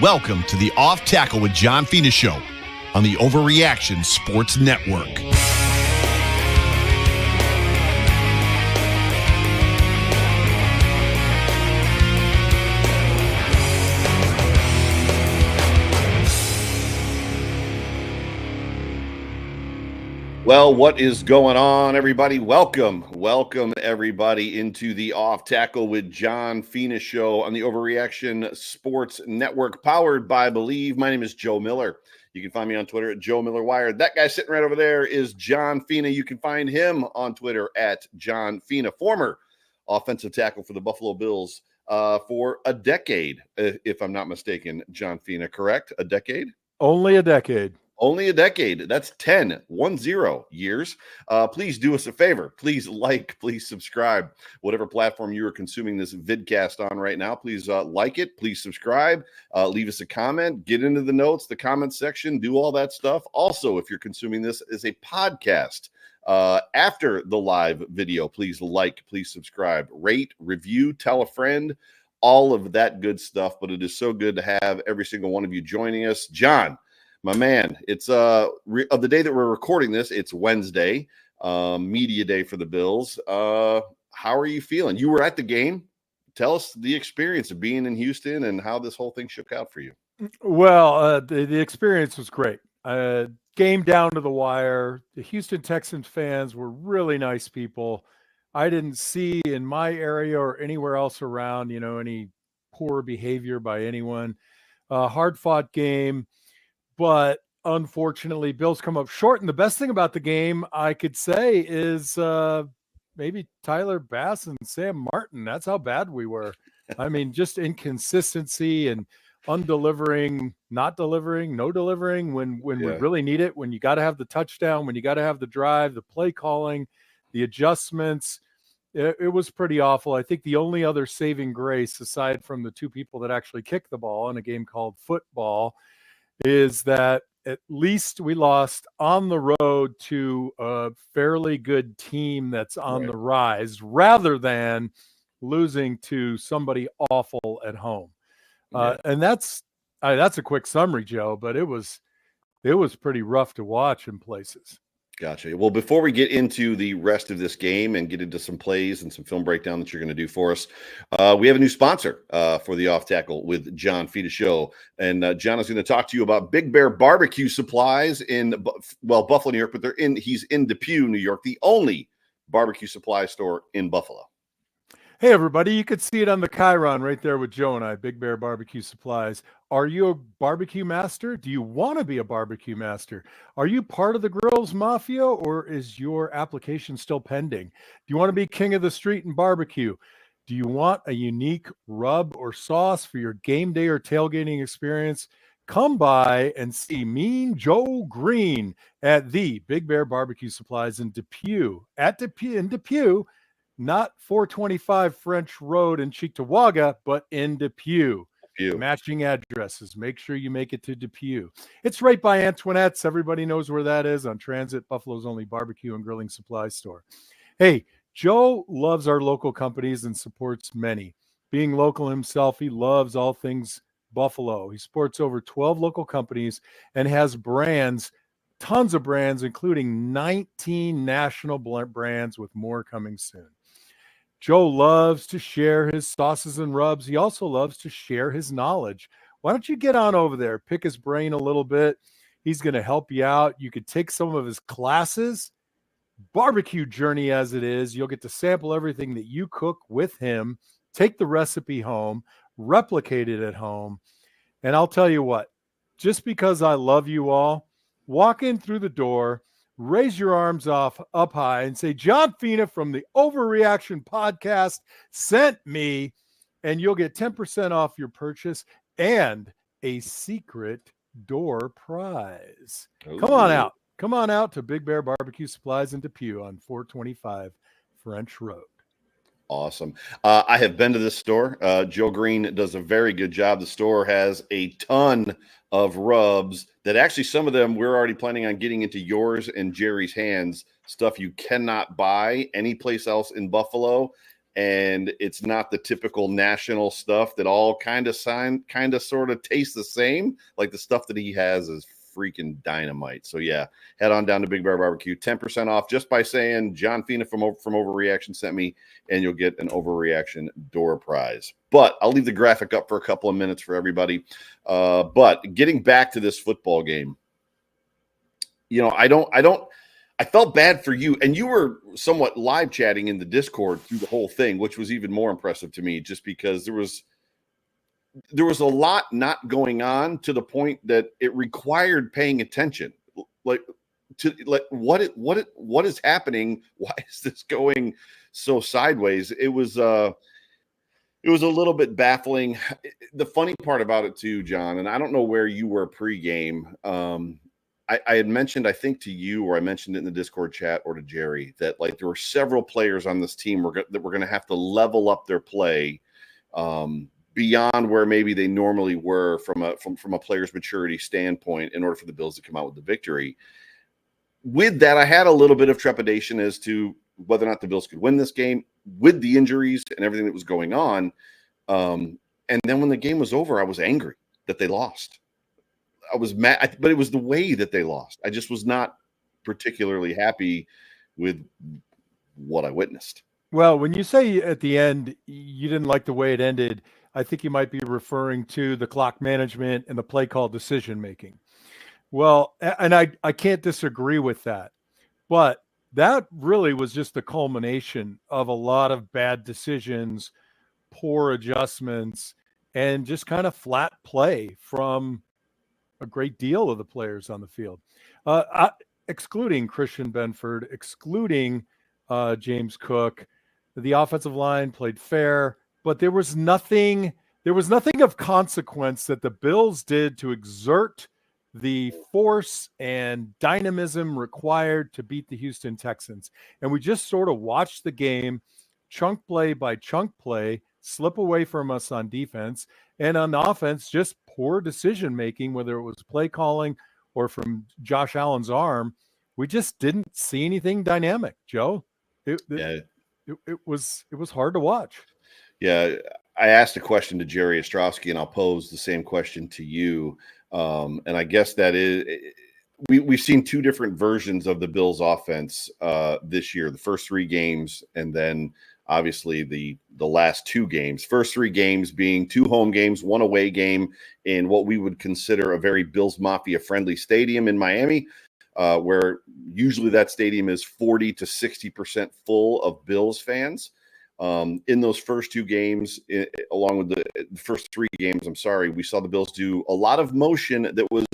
Welcome to the Off Tackle with John Fina show on the Overreaction Sports Network. Well, what is going on, everybody? Welcome everybody into the Off Tackle with John Fina show on the Overreaction Sports Network, powered by Believe. My name is Joe Miller. You can find me on Twitter at Joe Miller Wired. That guy sitting right over there is John Fina. You can find him on Twitter at John Fina, former offensive tackle for the Buffalo Bills for a decade, if I'm not mistaken. John Fina, correct? A decade? Only a decade. Only a decade. That's 10 years. Please do us a favor. Please please subscribe. Whatever platform you are consuming this vidcast on right now, please like it. Please subscribe. Leave us a comment. Get into the notes, the comment section. Do all that stuff. Also, if you're consuming this as a podcast after the live video, please please subscribe, rate, review, tell a friend. All of that good stuff. But it is so good to have every single one of you joining us. John, my man, it's of the day that we're recording this, it's Wednesday, media day for the Bills. How are you feeling? You were at the game. Tell us the experience of being in Houston and how this whole thing shook out for you. Well, the experience was great. Game down to the wire. The Houston Texans fans were really nice people. I didn't see in my area or anywhere else around, any poor behavior by anyone. Hard-fought game. But unfortunately, Bills come up short. And the best thing about the game, I could say, is maybe Tyler Bass and Sam Martin. That's how bad we were. I mean, just inconsistency and undelivering, not delivering, no delivering when we really need it, when you got to have the touchdown, when you got to have the drive, the play calling, the adjustments. It was pretty awful. I think the only other saving grace, aside from the two people that actually kicked the ball in a game called football, is that at least we lost on the road to a fairly good team that's on the rise, rather than losing to somebody awful at home. And that's a quick summary, Joe, but it was pretty rough to watch in places. Gotcha. Well, before we get into the rest of this game and get into some plays and some film breakdown that you're going to do for us, we have a new sponsor for the Off Tackle with John Fina show. And John is going to talk to you about Big Bear Barbecue Supplies in, Buffalo, New York, but he's in Depew, New York, the only barbecue supply store in Buffalo. Hey, everybody, you could see it on the Chiron right there with Joe and I, Big Bear Barbecue Supplies. Are you a barbecue master? Do you want to be a barbecue master? Are you part of the Grills Mafia, or is your application still pending? Do you want to be king of the street in barbecue? Do you want a unique rub or sauce for your game day or tailgating experience? Come by and see Mean Joe Green at the Big Bear Barbecue Supplies in Depew. In Depew. Not 425 French Road in Cheektowaga, but in Depew. Matching addresses. Make sure you make it to Depew. It's right by Antoinette's. Everybody knows where that is on Transit, Buffalo's only barbecue and grilling supply store. Hey, Joe loves our local companies and supports many. Being local himself, he loves all things Buffalo. He supports over 12 local companies and has brands, tons of brands, including 19 national brands, with more coming soon. Joe loves to share his sauces and rubs. He also loves to share his knowledge. Why don't you get on over there, pick his brain a little bit? He's going to help you out. You could take some of his classes, barbecue journey as it is. You'll get to sample everything that you cook with him, take the recipe home, replicate it at home. And I'll tell you what, just because I love you all, walk in through the door, raise your arms up high and say, John Fina from the Overreaction podcast sent me, and you'll get 10% off your purchase and a secret door prize. Ooh. Come on out to Big Bear Barbecue Supplies in Depew on 425 French Road. Awesome. I have been to this store. Joe Green does a very good job. The store has a ton of rubs that actually, some of them we're already planning on getting into yours and Jerry's hands, stuff you cannot buy anyplace else in Buffalo. and it's not the typical national stuff that all kind of sort of tastes the same. Like the stuff that he has is freaking dynamite. So yeah, head on down to Big Bear Barbecue, 10% off just by saying John Fina from Overreaction sent me, and you'll get an Overreaction door prize. But I'll leave the graphic up for a couple of minutes for everybody. But getting back to this football game, I felt bad for you, and you were somewhat live chatting in the Discord through the whole thing, which was even more impressive to me, just because there was a lot not going on to the point that it required paying attention. Like what is happening? Why is this going so sideways? It was a little bit baffling. The funny part about it too, John, and I don't know where you were pregame. I had mentioned, I think to you, or I mentioned it in the Discord chat or to Jerry, that like there were several players on this team that were going to have to level up their play beyond where maybe they normally were from a player's maturity standpoint in order for the Bills to come out with the victory. With that, I had a little bit of trepidation as to whether or not the Bills could win this game with the injuries and everything that was going on. And then when the game was over, I was angry that they lost. I was mad, but it was the way that they lost. I just was not particularly happy with what I witnessed. Well, when you say at the end you didn't like the way it ended, I think you might be referring to the clock management and the play call decision making. Well, and I can't disagree with that, but that really was just the culmination of a lot of bad decisions, poor adjustments, and just kind of flat play from a great deal of the players on the field, excluding Christian Benford, excluding James Cook. The offensive line played fair, but there was nothing of consequence that the Bills did to exert the force and dynamism required to beat the Houston Texans. And we just sort of watched the game, chunk play by chunk play, slip away from us on defense, and on offense, just poor decision making, whether it was play calling or from Josh Allen's arm. We just didn't see anything dynamic, Joe. It was hard to watch. Yeah, I asked a question to Jerry Ostrowski, and I'll pose the same question to you. And I guess that is, we've seen two different versions of the Bills offense this year, the first three games, and then obviously the last two games. First three games being two home games, one away game in what we would consider a very Bills Mafia friendly stadium in Miami, where usually that stadium is 40 to 60% full of Bills fans. In those first two games, along with the first three games, we saw the Bills do a lot of motion that was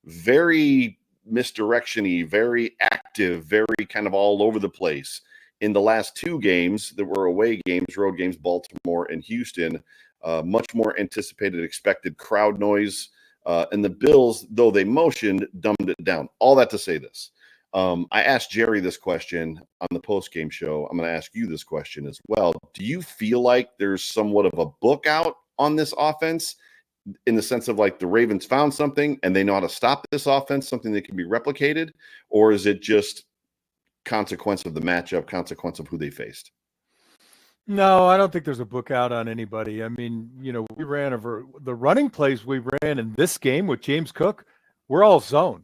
very misdirection-y, very active, very kind of all over the place. In the last two games that were away games, road games, Baltimore and Houston, much more anticipated, expected crowd noise. And the Bills, though they motioned, dumbed it down. All that to say this. I asked Jerry this question on the post-game show. I'm going to ask you this question as well. Do you feel like there's somewhat of a book out on this offense in the sense of like the Ravens found something and they know how to stop this offense, something that can be replicated? Or is it just consequence of the matchup, consequence of who they faced? No, I don't think there's a book out on anybody. I mean, we ran over the running plays we ran in this game with James Cook. We're all zone.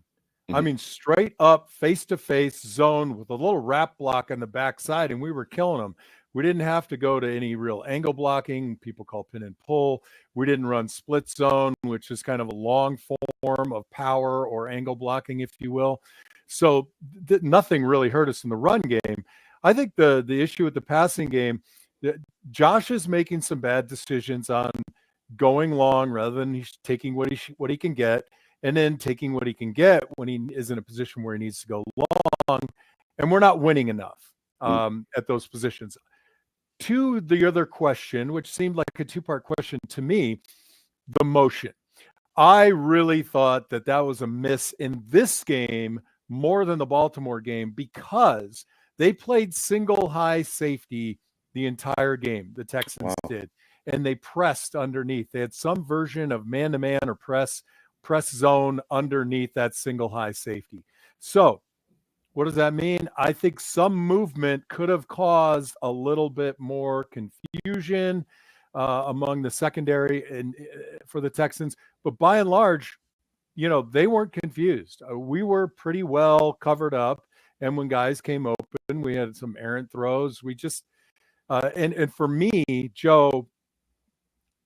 I mean, straight up face-to-face zone with a little wrap block on the backside, and we were killing them. We didn't have to go to any real angle blocking, people call pin and pull. We didn't run split zone, which is kind of a long form of power or angle blocking, if you will. So nothing really hurt us in the run game. I think the issue with the passing game, Josh is making some bad decisions on going long rather than he's taking what he can get, and then taking what he can get when he is in a position where he needs to go long, and we're not winning enough at those positions. To the other question, which seemed like a two-part question to me, the motion. I really thought that was a miss in this game more than the Baltimore game because they played single high safety the entire game, the Texans did, and they pressed underneath. They had some version of man-to-man or press zone underneath that single high safety. So What does that mean? I think some movement could have caused a little bit more confusion among the secondary and for the Texans. But by and large, they weren't confused. We were pretty well covered up. And when guys came open, we had some errant throws. We just, and for me, Joe,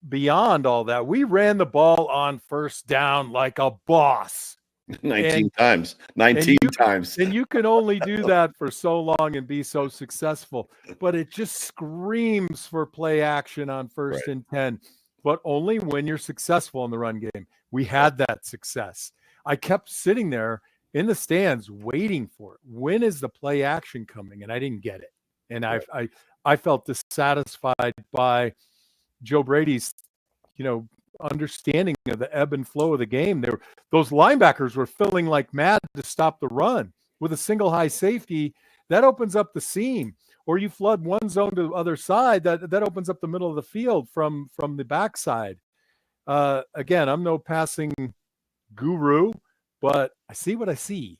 beyond all that, we ran the ball on first down like a boss. 19 times. 19 times. And you can only do that for so long and be so successful. But it just screams for play action on first and 10, but only when you're successful in the run game. We had that success. I kept sitting there in the stands waiting for it. When is the play action coming? And I didn't get it. And I felt dissatisfied by Joe Brady's, understanding of the ebb and flow of the game. Those linebackers were filling like mad to stop the run. With a single high safety, that opens up the seam. Or you flood one zone to the other side, that opens up the middle of the field from the backside. Again, I'm no passing guru, but I see what I see.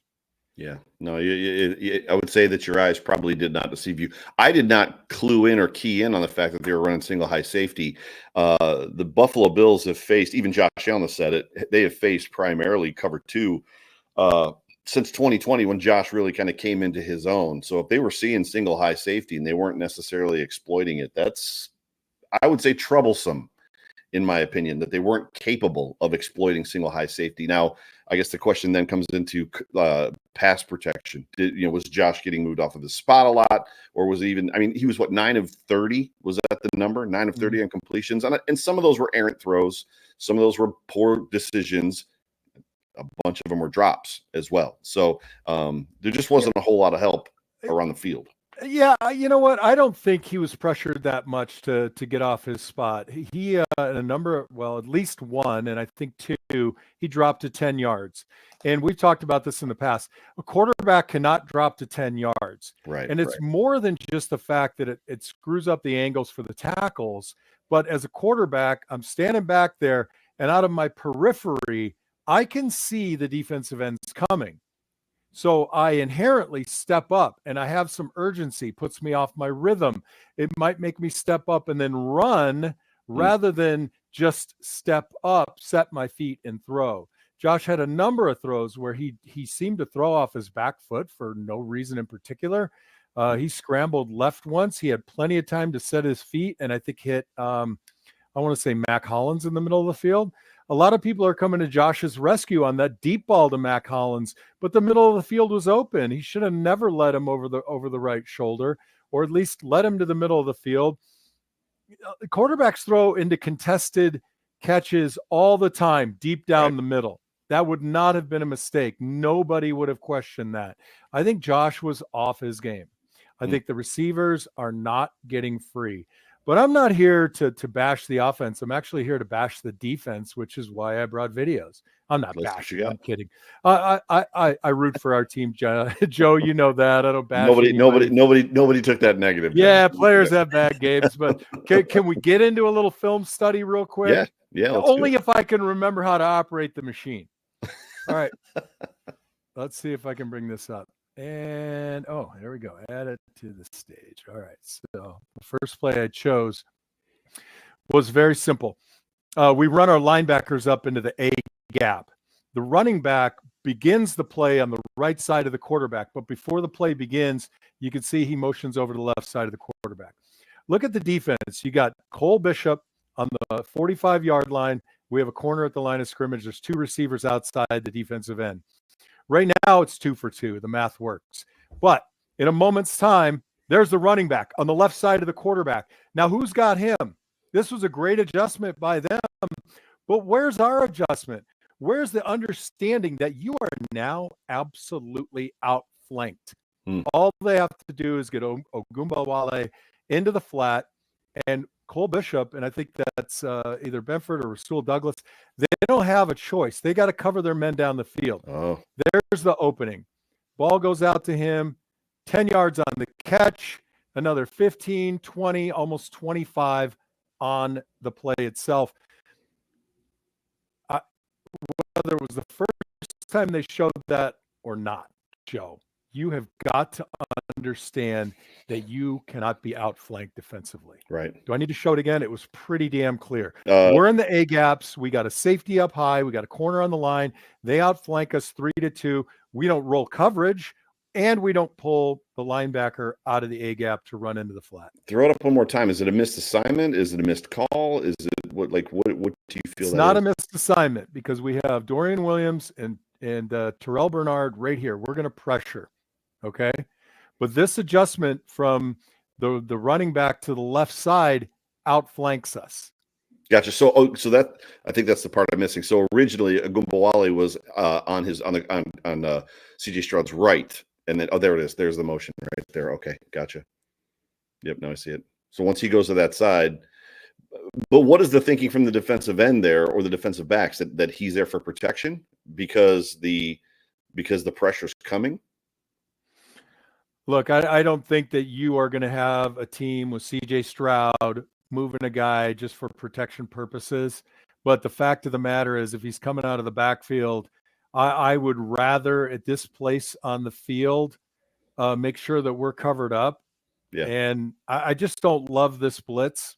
Yeah, no, I would say that your eyes probably did not deceive you. I did not clue in or key in on the fact that they were running single high safety. The Buffalo Bills have faced, even Josh Allen has said it, they have faced primarily cover two since 2020 when Josh really kind of came into his own. So if they were seeing single high safety and they weren't necessarily exploiting it, that's, I would say, troublesome, in my opinion, that they weren't capable of exploiting single high safety. Now, I guess the question then comes into pass protection. Was Josh getting moved off of the spot a lot, or was he he was 9 of 30? Was that the number? 9 of 30 on completions, and some of those were errant throws. Some of those were poor decisions. A bunch of them were drops as well. So there just wasn't a whole lot of help around the field. Yeah, you know what? I don't think he was pressured that much to get off his spot. He at least one, and I think two, he dropped to 10 yards. And we've talked about this in the past. A quarterback cannot drop to 10 yards. Right. And it's more than just the fact that it screws up the angles for the tackles. But as a quarterback, I'm standing back there, and out of my periphery, I can see the defensive ends coming. So I inherently step up, and I have some urgency, puts me off my rhythm. It might make me step up and then run rather than just step up, set my feet, and throw. Josh had a number of throws where he seemed to throw off his back foot for no reason in particular. He scrambled left once. He had plenty of time to set his feet, and I think hit, I want to say Mac Hollins in the middle of the field. A lot of people are coming to Josh's rescue on that deep ball to Mac Hollins, but the middle of the field was open. He should have never let him over the right shoulder, or at least let him to the middle of the field. Quarterbacks throw into contested catches all the time, deep down the middle. That would not have been a mistake. Nobody would have questioned that. I think Josh was off his game. I think the receivers are not getting free. But I'm not here to bash the offense. I'm actually here to bash the defense, which is why I brought videos. I'm not bashing. I'm kidding. I root for our team, Joe. You know that. I don't bash. Nobody took that negative. Yeah, players have bad games, but can we get into a little film study real quick? Yeah. Only if I can remember how to operate the machine. All right. Let's see if I can bring this up. And there we go. Add it to the stage. All right. So the first play I chose was very simple. We run our linebackers up into the A gap. The running back begins the play on the right side of the quarterback, but before the play begins, you can see he motions over to the left side of the quarterback. Look at the defense. You got Cole Bishop on the 45-yard line. We have a corner at the line of scrimmage. There's two receivers outside the defensive end. Right now, it's 2 for 2. The math works. But in a moment's time, there's the running back on the left side of the quarterback. Now, who's got him? This was a great adjustment by them. But where's our adjustment? Where's the understanding that you are now absolutely outflanked? All they have to do is get Ogunbowale into the flat, and Cole Bishop, and I think that's either Benford or Rasul Douglas, they don't have a choice. They got to cover their men down the field. There's the opening. Ball goes out to him, 10 yards on the catch, another 15, 20, almost 25 on the play itself. Whether it was the first time they showed that or not, Joe, you have got to understand that you cannot be outflanked defensively. Right. Do I need to show it again? It was pretty damn clear. We're in the A gaps. We got a safety up high. We got a corner on the line. They outflank us 3-2. We don't roll coverage, and we don't pull the linebacker out of the A gap to run into the flat. Throw it up one more time. Is it a missed assignment? Is it a missed call? Is it what do you feel It's that not is? a missed assignment because we have Dorian Williams and Terrell Bernard right here. We're going to pressure, okay? But this adjustment from the running back to the left side outflanks us. Gotcha. So that I think that's the part I'm missing. So originally, Agumbawale was on CJ Stroud's right, and then there it is. There's the motion right there. Okay, gotcha. Yep, now I see it. So once he goes to that side, but what is the thinking from the defensive end there or the defensive backs that he's there for protection because the pressure's coming? Look, I don't think that you are going to have a team with CJ Stroud moving a guy just for protection purposes. But the fact of the matter is, if he's coming out of the backfield, I would rather at this place on the field make sure that we're covered up. Yeah. And I just don't love this blitz,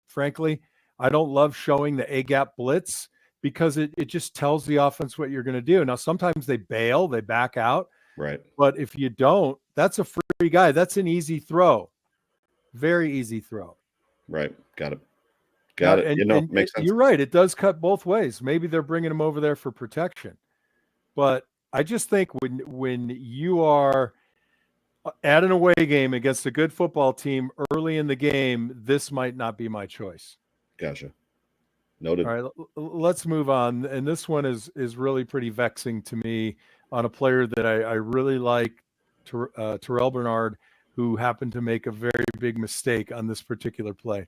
frankly. I don't love showing the A-gap blitz because it just tells the offense what you're going to do. Now, sometimes they bail, they back out. Right. But if you don't, that's a free guy. That's an easy throw. Very easy throw. Right. Got it. And makes sense. You're right. It does cut both ways. Maybe they're bringing him over there for protection. But I just think when you are at an away game against a good football team early in the game, this might not be my choice. Gotcha. Noted. All right, let's move on. And this one is really pretty vexing to me on a player that I really like, Terrell Bernard, who happened to make a very big mistake on this particular play.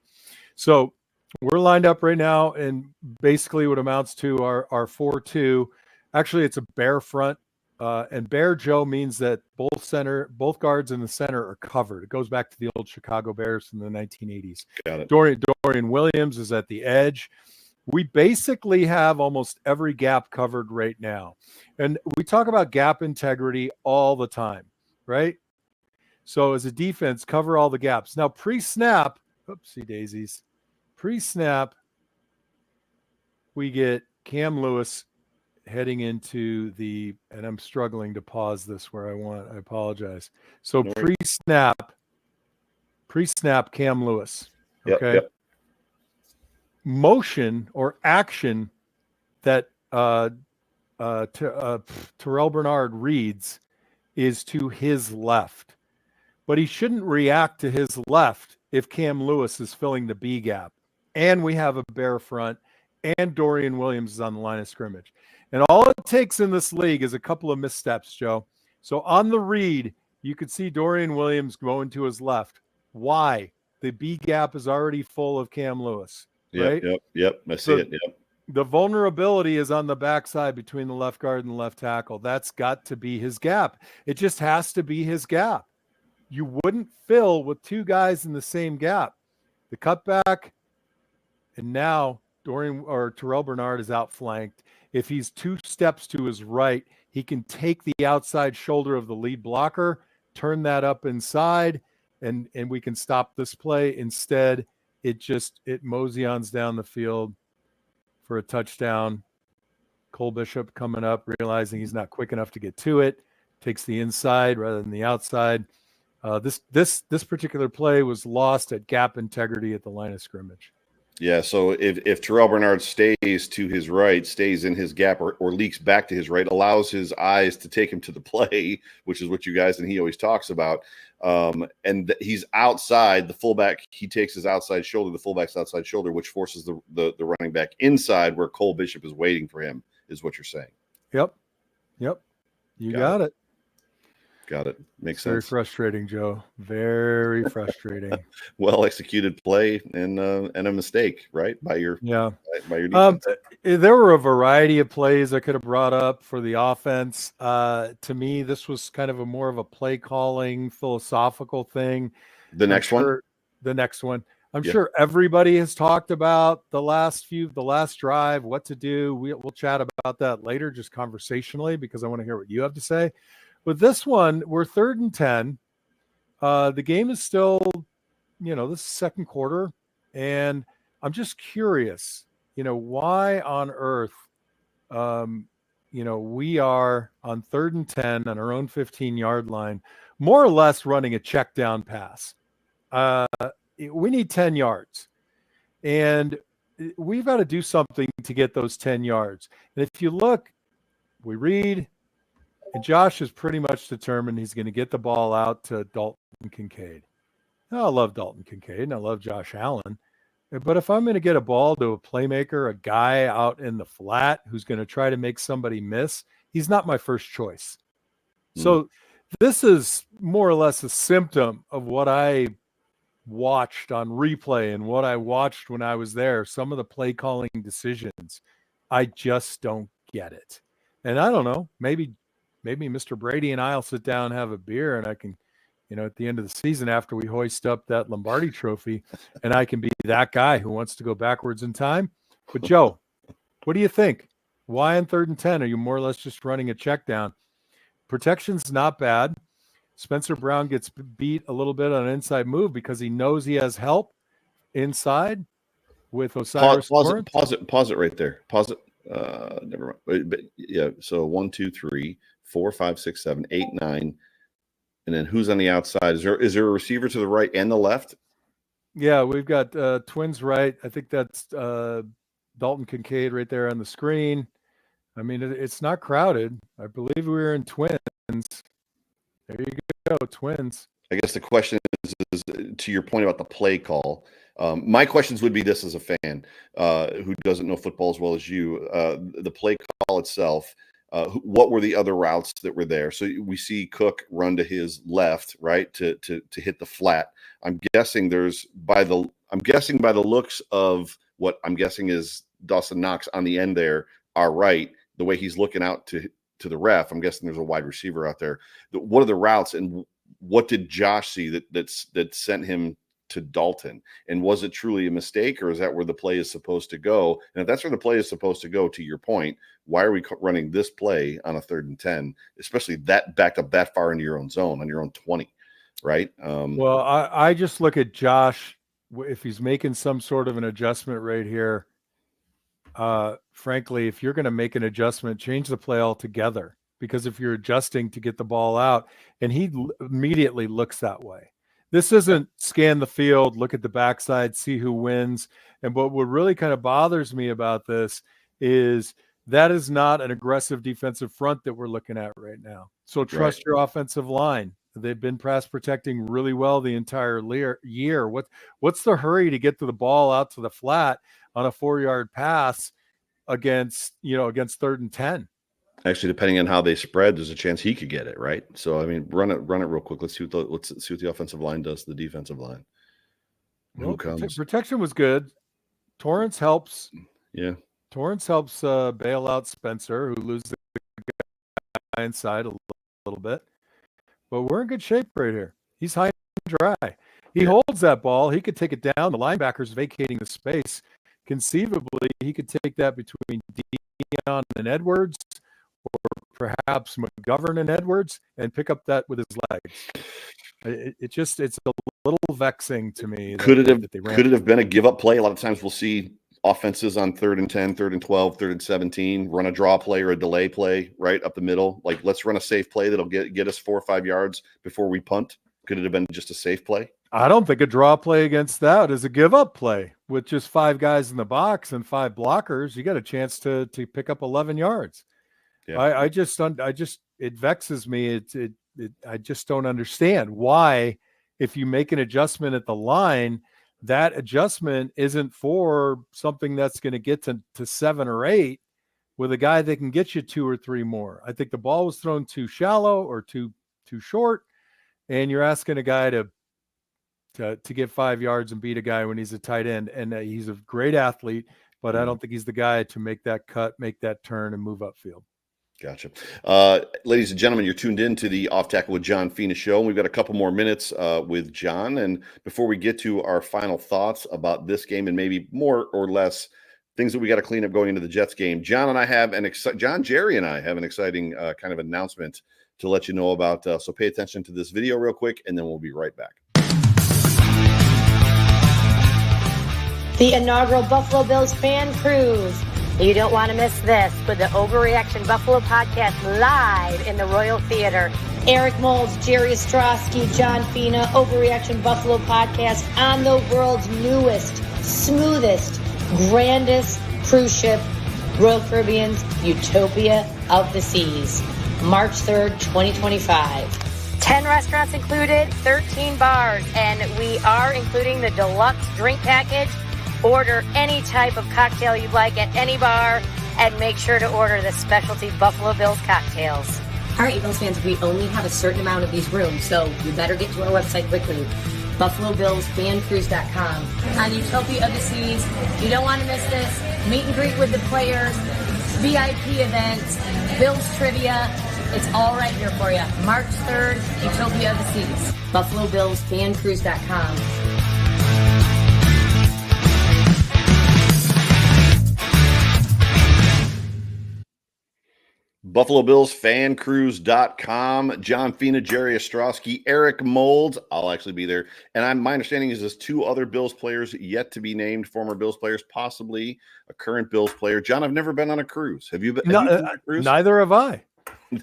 So we're lined up right now, and basically what amounts to our 4-2. Actually, it's a bear front, and bear Joe means that both guards in the center are covered. It goes back to the old Chicago Bears from the 1980s. Got it. Dorian Williams is at the edge. We basically have almost every gap covered right now. And we talk about gap integrity all the time, right? So as a defense, cover all the gaps. Now, pre-snap, oopsie daisies, pre-snap, we get Cam Lewis heading into the, and I'm struggling to pause this where I apologize. So pre-snap Cam Lewis, okay? Yep. Motion or action that Terrell Bernard reads is to his left. But he shouldn't react to his left if Cam Lewis is filling the B gap. And we have a bear front, and Dorian Williams is on the line of scrimmage. And all it takes in this league is a couple of missteps, Joe. So on the read, you could see Dorian Williams going to his left. Why? The B gap is already full of Cam Lewis. Right? Yep. I see it. Yep. The vulnerability is on the backside between the left guard and the left tackle. That's got to be his gap. It just has to be his gap. You wouldn't fill with two guys in the same gap. The cutback, and now Terrell Bernard is outflanked. If he's 2 steps to his right, he can take the outside shoulder of the lead blocker, turn that up inside, and we can stop this play. Instead, it moseons down the field for a touchdown. Cole Bishop coming up, realizing he's not quick enough to get to it, takes the inside rather than the outside. This particular play was lost at gap integrity at the line of scrimmage. Yeah, so if Terrell Bernard stays to his right, stays in his gap, or leaks back to his right, allows his eyes to take him to the play, which is what you guys and he always talks about, and he's outside, the fullback, he takes his outside shoulder, the fullback's outside shoulder, which forces the running back inside where Cole Bishop is waiting for him, is what you're saying. Yep. You got it. Got it. Makes sense. Very frustrating, Joe. Very frustrating. Well executed play and a mistake, right? By your defense. There were a variety of plays I could have brought up for the offense. To me, this was kind of more of a play calling, philosophical thing. The next one. I'm sure everybody has talked about the last drive, what to do. We'll chat about that later, just conversationally, because I want to hear what you have to say. With this one, we're 3rd and 10. The game is still, this is second quarter, and I'm just curious, why on earth, we are on 3rd and 10 on our own 15-yard line, more or less running a check down pass. We need 10 yards, and we've got to do something to get those 10 yards. And if you look, we read, and Josh is pretty much determined he's going to get the ball out to Dalton Kincaid. Now, I love Dalton Kincaid, and I love Josh Allen. But if I'm going to get a ball to a playmaker, a guy out in the flat who's going to try to make somebody miss, he's not my first choice. So this is more or less a symptom of what I watched on replay and what I watched when I was there. Some of the play calling decisions, I just don't get it. And I don't know, maybe Mr. Brady and I'll sit down and have a beer, and I can, at the end of the season after we hoist up that Lombardi trophy, and I can be that guy who wants to go backwards in time. But Joe, what do you think? Why on 3rd and 10 are you more or less just running a check down? Protection's not bad. Spencer Brown gets beat a little bit on an inside move because he knows he has help inside with Osiris. Pause it right there. Pause it. Never mind. But yeah. So 1, 2, 3, 4, 5, 6, 7, 8, 9. And then who's on the outside? Is there a receiver to the right and the left? Yeah, we've got twins right. I think that's Dalton Kincaid right there on the screen. I mean, it's not crowded. I believe we were in twins. There you go, twins. I guess the question is to your point about the play call. My questions would be this as a fan who doesn't know football as well as you. The play call itself, what were the other routes that were there? So we see Cook run to his left, right, to hit the flat. I'm guessing by the looks of what I'm guessing is Dawson Knox on the end there, our right, the way he's looking out to the ref, I'm guessing there's a wide receiver out there. What are the routes, and what did Josh see that sent him to Dalton? And was it truly a mistake, or is that where the play is supposed to go? And if that's where the play is supposed to go, to your point, why are we running this play on a 3rd and 10, especially that backed up that far into your own zone on your own 20, right? Well, I just look at Josh. If he's making some sort of an adjustment right here, frankly, if you're going to make an adjustment, change the play altogether, because if you're adjusting to get the ball out, and he immediately looks that way. This isn't scan the field, look at the backside, see who wins. And what really kind of bothers me about this is that is not an aggressive defensive front that we're looking at right now. So trust your offensive line. They've been pass protecting really well the entire year. What's the hurry to get to the ball out to the flat on a 4-yard pass against 3rd and 10? Actually, depending on how they spread, there's a chance he could get it, right? So, I mean, run it real quick. Let's see what the offensive line does to the defensive line. Well, who comes? Protection was good. Torrance helps. Yeah. Torrance helps bail out Spencer, who loses the guy inside a little bit. But we're in good shape right here. He's high and dry. He holds that ball. He could take it down. The linebacker's vacating the space. Conceivably, he could take that between Dion and Edwards, or perhaps McGovern and Edwards, and pick up that with his legs. It's a little vexing to me. Could it have been a give up play? A lot of times we'll see offenses on 3rd and 10, 3rd and 12, 3rd and 17, run a draw play or a delay play right up the middle. Like, let's run a safe play that'll get us 4 or 5 yards before we punt. Could it have been just a safe play? I don't think a draw play against that is a give up play. With just 5 guys in the box and 5 blockers, you got a chance to pick up 11 yards. Yeah. It vexes me. I just don't understand why, if you make an adjustment at the line, that adjustment isn't for something that's going to get to 7 or 8 with a guy that can get you 2 or 3 more. I think the ball was thrown too shallow or too short, and you're asking a guy to get 5 yards and beat a guy when he's a tight end. And he's a great athlete, but I don't think he's the guy to make that cut, make that turn, and move upfield. Gotcha. Ladies and gentlemen, you're tuned in to the Off Tackle with John Fina show. We've got a couple more minutes with John. And before we get to our final thoughts about this game and maybe more or less things that we got to clean up going into the Jets game, Jerry and I have an exciting kind of announcement to let you know about. So pay attention to this video real quick, and then we'll be right back. The inaugural Buffalo Bills fan cruise. You don't want to miss this with the Overreaction Buffalo podcast live in the Royal Theater. Eric Molds, Jerry Ostrowski, John Fina, Overreaction Buffalo podcast on the world's newest, smoothest, grandest cruise ship, Royal Caribbean's Utopia of the Seas. March 3rd, 2025. 10 restaurants included, 13 bars, and we are including the deluxe drink package. Order any type of cocktail you'd like at any bar, and make sure to order the specialty Buffalo Bills cocktails. All right, Bills fans, we only have a certain amount of these rooms, so you better get to our website quickly. BuffaloBillsFanCruise.com. On Utopia of the Seas, you don't want to miss this. Meet and greet with the players, VIP events, Bills trivia. It's all right here for you. March 3rd, Utopia of the Seas. BuffaloBillsFanCruise.com. BuffaloBillsFanCruise.com. John Fina, Jerry Ostrowski, Eric Molds. I'll actually be there. And my understanding is there's 2 other Bills players yet to be named, former Bills players, possibly a current Bills player. John, I've never been on a cruise. Have you been, have you been on a cruise? Neither have I.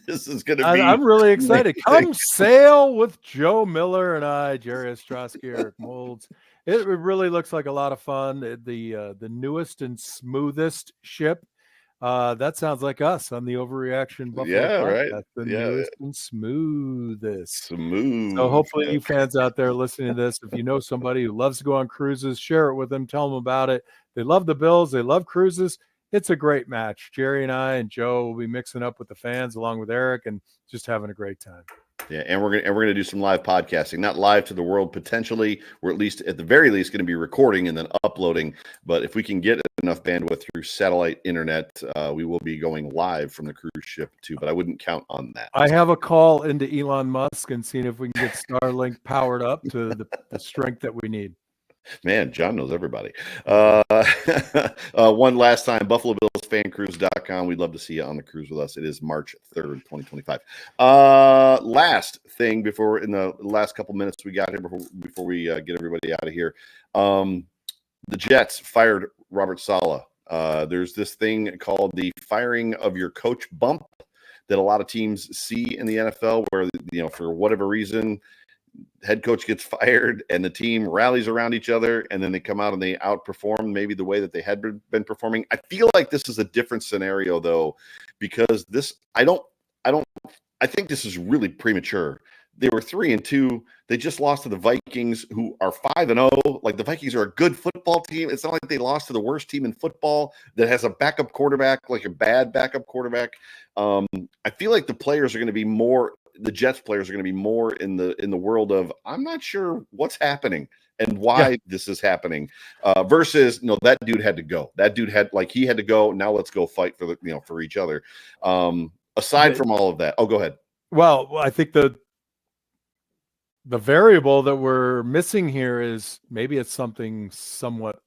This is going to be... I'm really excited. Come sail with Joe Miller and I, Jerry Ostrowski, Eric Molds. It really looks like a lot of fun. The newest and smoothest ship. That sounds like us on the Overreaction Buffalo podcast. Right. The newest and smoothest. Smooth. So hopefully you fans out there listening to this, if you know somebody who loves to go on cruises, share it with them, tell them about it. They love the Bills. They love cruises. It's a great match. Jerry and I and Joe will be mixing up with the fans along with Eric and just having a great time. Yeah, and we're gonna do some live podcasting, not live to the world potentially. We're at the very least going to be recording and then uploading. But if we can get enough bandwidth through satellite internet, we will be going live from the cruise ship too. But I wouldn't count on that. I have a call into Elon Musk and seeing if we can get Starlink powered up to the strength that we need. Man, John knows everybody. One last time, BuffaloBillsFanCruise.com. We'd love to see you on the cruise with us. It is March 3rd, 2025. Last thing in the last couple minutes we got here before we get everybody out of here. The Jets fired Robert Saleh. There's this thing called the firing of your coach bump that a lot of teams see in the NFL where, for whatever reason, head coach gets fired and the team rallies around each other and then they come out and they outperform maybe the way that they had been performing. I feel like this is a different scenario though, because I think this is really premature. They were 3-2. They just lost to the Vikings, who are 5-0. Like, the Vikings are a good football team. It's not like they lost to the worst team in football that has a backup quarterback, like a bad backup quarterback. I feel like the players are going to be more. The Jets players are going to be more in the world of, I'm not sure what's happening and why this is happening, versus, no, that dude had to go. That dude he had to go. Now let's go fight for for each other. Aside from all of that, go ahead. Well, I think the variable that we're missing here is maybe it's something somewhat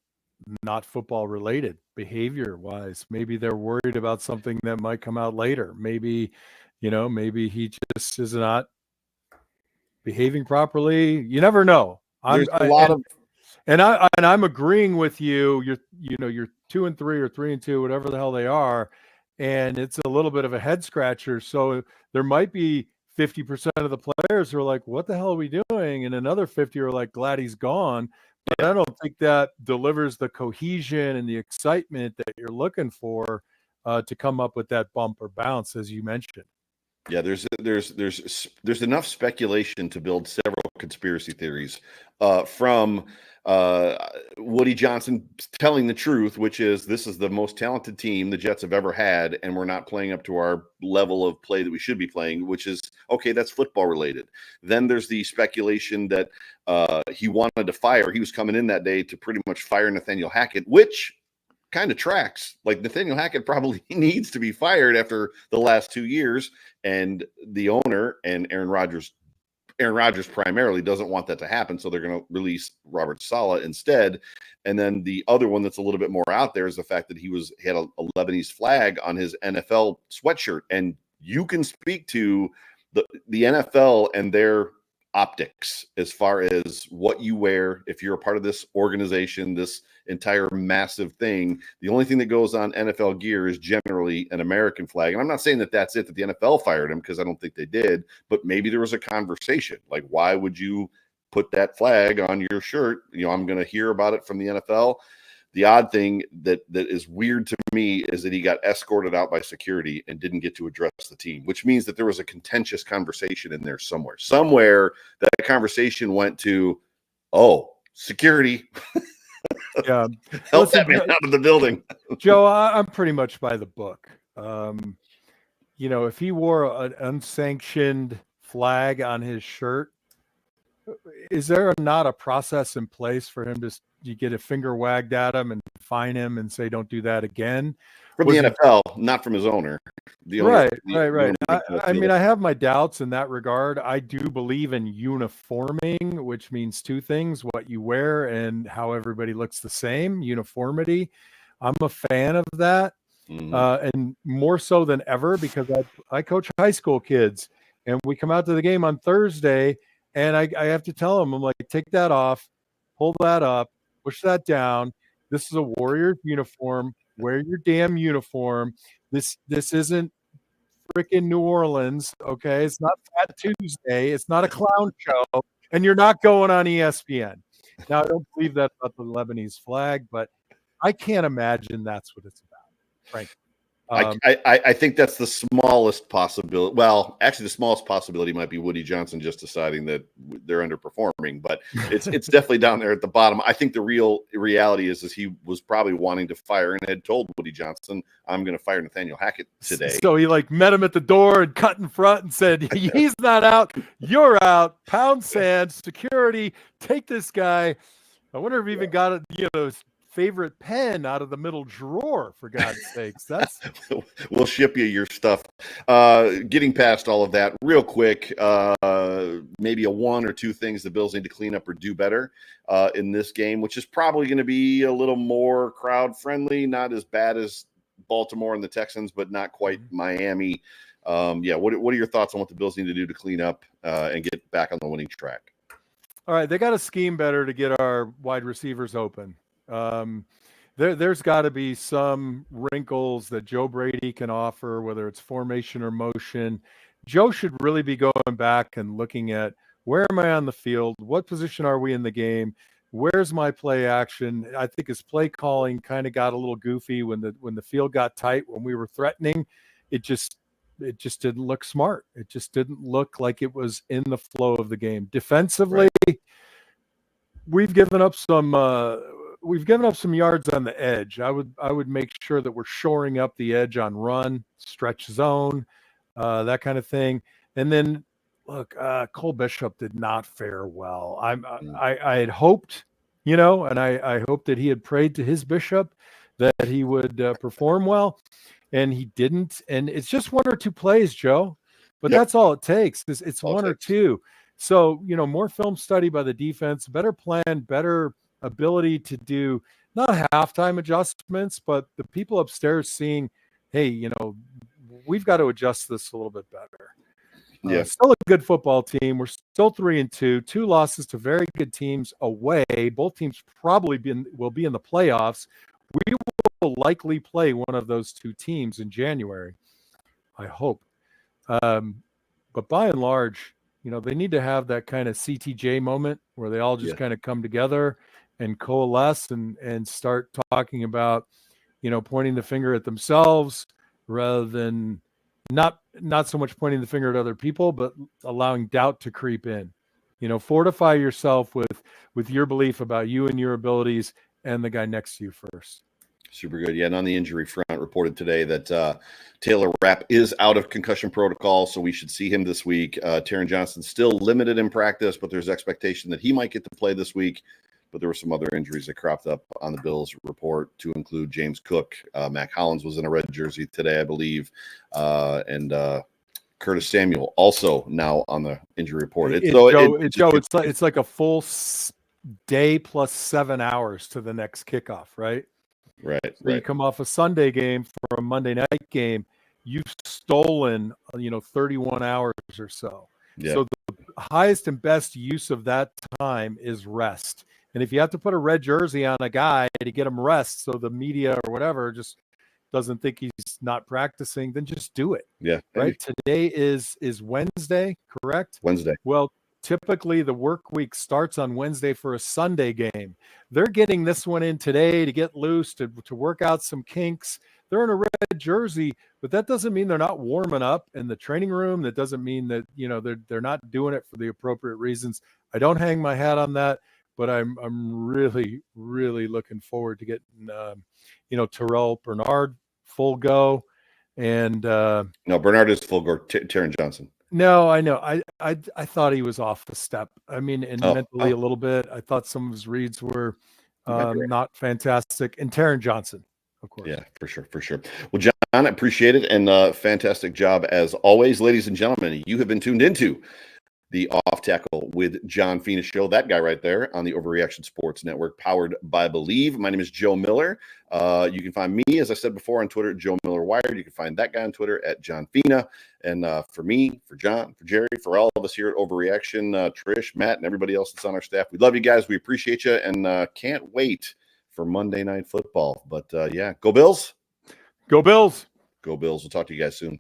not football related, behavior wise. Maybe they're worried about something that might come out later. Maybe he just is not behaving properly. You never know. I'm agreeing with you. You're 2-3 or 3-2, whatever the hell they are, and it's a little bit of a head scratcher. So there might be 50% of the players who are like, "What the hell are we doing?" And another 50 are like, "Glad he's gone." But I don't think that delivers the cohesion and the excitement that you're looking for to come up with that bump or bounce, as you mentioned. Yeah, there's enough speculation to build several conspiracy theories, from Woody Johnson telling the truth, which is this is the most talented team the Jets have ever had, and we're not playing up to our level of play that we should be playing, which is okay. That's football related. Then there's the speculation that he wanted to fire. He was coming in that day to pretty much fire Nathaniel Hackett, which kind of tracks. Like, Nathaniel Hackett probably needs to be fired after the last 2 years, and the owner and Aaron Rodgers primarily doesn't want that to happen, so they're going to release Robert Saleh instead. And then the other one that's a little bit more out there is the fact that he had a Lebanese flag on his NFL sweatshirt, and you can speak to the NFL and their optics as far as what you wear. If you're a part of this organization, this entire massive thing, the only thing that goes on NFL gear is generally an American flag. And I'm not saying that that's it, that the NFL fired him, because I don't think they did, but maybe there was a conversation like, why would you put that flag on your shirt? I'm going to hear about it from the NFL. The odd thing that is weird to me is that he got escorted out by security and didn't get to address the team, which means that there was a contentious conversation in there somewhere. Somewhere that conversation went to, oh, security. Yeah. Help that man out of the building. Joe, I'm pretty much by the book. If he wore an unsanctioned flag on his shirt, is there not a process in place for him to you get a finger wagged at him and fine him and say, don't do that again? From the NFL, not from his owner. Right. I mean, I have my doubts in that regard. I do believe in uniforming, which means two things: what you wear and how everybody looks the same. Uniformity. I'm a fan of that. And more so than ever, because I coach high school kids, and we come out to the game on Thursday, and I have to tell them, I'm like, take that off, pull that up, push that down. This is a Warriors uniform. Wear your damn uniform. This isn't freaking New Orleans, okay? It's not Fat Tuesday. It's not a clown show, and you're not going on ESPN. Now, I don't believe that about the Lebanese flag, but I can't imagine that's what it's about, frankly. I think that's the smallest possibility. Well, actually, the smallest possibility might be Woody Johnson just deciding that they're underperforming, but it's definitely down there at the bottom. I think the real reality is he was probably wanting to fire and had told Woody Johnson, I'm going to fire Nathaniel Hackett today. So he met him at the door and cut in front and said, he's not out, you're out. Pound sand, security, take this guy. I wonder if he even got it, favorite pen out of the middle drawer, for God's sakes. That's we'll ship you your stuff. Getting past all of that real quick, maybe one or two things the Bills need to clean up or do better in this game, which is probably going to be a little more crowd friendly, not as bad as Baltimore and the Texans, but not quite Miami. What are your thoughts on what the Bills need to do to clean up and get back on the winning track? All right, they got to scheme better to get our wide receivers open. There's got to be some wrinkles that Joe Brady can offer, whether it's formation or motion. Joe should really be going back and looking at, where am I on the field? What position are we in the game? Where's my play action? I think his play calling kind of got a little goofy when the field got tight, when we were threatening. It just didn't look smart. It just didn't look like it was in the flow of the game. Defensively, we've given up some yards on the edge. I would make sure that we're shoring up the edge on run, stretch zone, that kind of thing. And then, look, Cole Bishop did not fare well. I had hoped, and I hoped that he had prayed to his bishop that he would perform well, and he didn't. And it's just one or two plays, Joe, but that's all it takes. It's one or two. So, more film study by the defense, better plan, better ability to do not halftime adjustments, but the people upstairs seeing, hey, we've got to adjust this a little bit better. Still a good football team. We're still 3-2, 2 losses to very good teams away. Both teams probably will be in the playoffs. We will likely play one of those two teams in January, I hope. But by and large, they need to have that kind of CTJ moment where they all just kind of come together and coalesce and start talking about, pointing the finger at themselves rather than not so much pointing the finger at other people, but allowing doubt to creep in. Fortify yourself with your belief about you and your abilities and the guy next to you first. Super good. Yeah, and on the injury front, reported today that Taylor Rapp is out of concussion protocol, so we should see him this week. Taron Johnson still limited in practice, but there's expectation that he might get to play this week. But there were some other injuries that cropped up on the Bills report, to include James Cook. Mac Hollins was in a red jersey today, I believe. And Curtis Samuel also now on the injury report. It's like a full day plus 7 hours to the next kickoff, right? Right. So you come off a Sunday game for a Monday night game. You stolen, 31 hours or so. Yeah. So the highest and best use of that time is rest. And if you have to put a red jersey on a guy to get him rest, so the media or whatever just doesn't think he's not practicing, then just do it. Yeah. Right. Today is Wednesday, correct? Wednesday. Well, typically the work week starts on Wednesday for a Sunday game. They're getting this one in today to get loose, to work out some kinks. They're in a red jersey, but that doesn't mean they're not warming up in the training room. That doesn't mean that, they're not doing it for the appropriate reasons. I don't hang my hat on that, but I'm really, really looking forward to getting, Terrell Bernard full go. And no, Bernard is full go. Taron Johnson. No, I know. I thought he was off the step. I mean, and mentally a little bit. I thought some of his reads were not fantastic. And Taron Johnson, of course. Yeah, for sure. Well, John, I appreciate it, and fantastic job as always. Ladies and gentlemen, you have been tuned into the Off Tackle with John Fina show. That guy right there on the Overreaction Sports Network, powered by Believe. My name is Joe Miller. You can find me, as I said before, on Twitter at Joe Miller Wired. You can find that guy on Twitter at John Fina. And for me, for John, for Jerry, for all of us here at Overreaction, Trish, Matt, and everybody else that's on our staff, we love you guys. We appreciate you, and can't wait for Monday Night Football. But yeah, go Bills. Go Bills. Go Bills. We'll talk to you guys soon.